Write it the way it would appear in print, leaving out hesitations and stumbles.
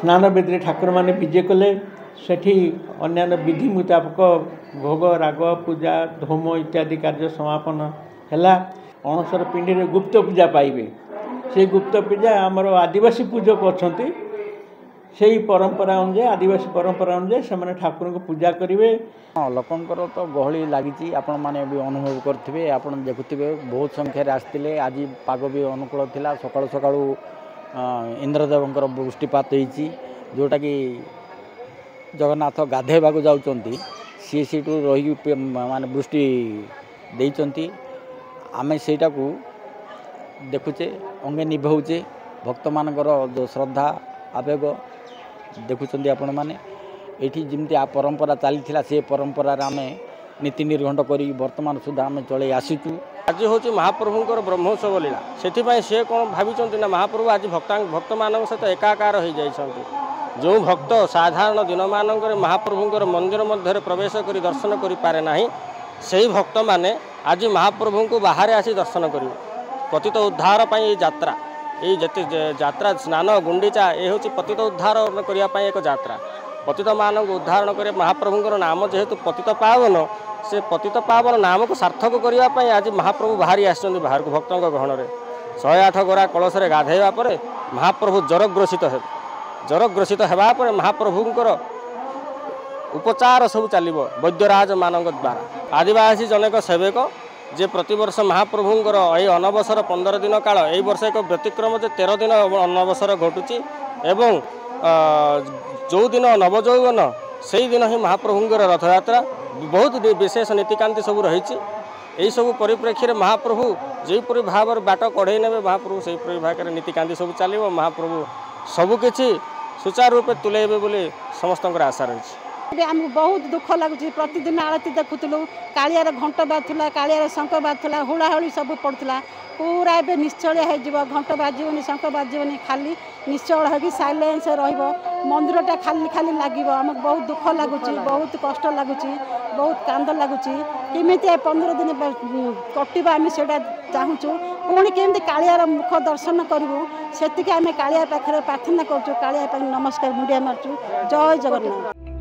स्नान बेदी ठाकुर माने विजे कले सेठी अन्य विधि मुताबक भोग राग पूजा धूम इत्यादि कार्य समापन है। अणसर पिंडी में गुप्त पूजा पाइबे से गुप्त पूजा आमर आदिवासी पूजक अच्छा से परंपरा अनुसार आदिवासी परंपरा अनुसार से ठाकुर को पूजा करेंगे। हाँ लोकंर तो गहली लगी आपण मैंने भी अनुभव करेंगे आप देखुवे बहुत संख्यार आसते आज पाग भी अनुकूल था सका सका इंद्रदेव वृष्टिपात होती जोटा कि जगन्नाथ गाधेवा जाऊँच सी सीटू रही माने वृष्टि देती आम सेटा को देखुचे अंगे निभाऊचे भक्त मानकर जो श्रद्धा आवेग देखुं आपण मैंने ये जमी आ परंपरा चली से परंपरार आम नीति निर्घंट कर बर्तमान सुधा आम चल आसीचु। आज हूँ महाप्रभुंर ब्रह्मोत्सव लीला से सी कौन भाई ना महाप्रभु आज भक्त मान सहित एकाकार हो जाती जो भक्त साधारण दिन मानक महाप्रभुंर मंदिर मध्य प्रवेश कर दर्शन करें ना से भक्त मैंने आज महाप्रभु को बाहर आसी दर्शन करेंगे। पतित उद्धार पर यात्रा ये यात्रा स्नान गुंडीचा ये हूँ पतित उद्धार करने एक यात्रा पतित मान उद्धारण कर महाप्रभुंर नाम जेहेतु पतित पावन से पतित पावन नाम को सार्थक करने आज महाप्रभु बाहरी आसछन्ति बाहर को भक्तों गहन में 108 गोरा कलश गाधेवा पर महाप्रभु जरग्रसित होगापर महाप्रभुंर उपचार सब चलो वैद्यराज मान द्वारा आदिवासी जनक सेवक जे प्रतिवर्ष महाप्रभुंर यही अनवसर 15 दिन काल यही वर्ष एक व्यतिक्रम जे 13 दिन अनवसर घटुची एवं जो दिन नवजौवन से दिन ही महाप्रभुंर रथयात्रा बहुत विशेष नीतिकांति सब रही यही सब परिप्रेक्षी में महाप्रभु जोपरी भाव बाट कढ़े ने महाप्रभु से भाग नीतिकांति सब चलो महाप्रभु सबकि सुचारू रूपे तुलेबे बोली समस्त आशा रही। आमको बहुत दुख लगुच प्रतिदिन आरती देखुलु कालियार घंट बाजुला कालियार शंख बाजुला हुड़ाहुड़ी सब पड़ता पूरा एवं निश्चल हो घंट बाजनी शंख बाजनी खाली निश्चल हो साइलेंस मंदिरटा खाली खाली लगे आमको बहुत दुख लगुच बहुत कष्ट लगुच बहुत कांद लगुच केमी 15 दिन कटो आम से चाहूँ पुणी केमी कालियार मुख दर्शन करूँ से आम कालिया पाखे प्रार्थना करूँ कालिया नमस्कार मुंडिया मार्चु। जय जगन्नाथ।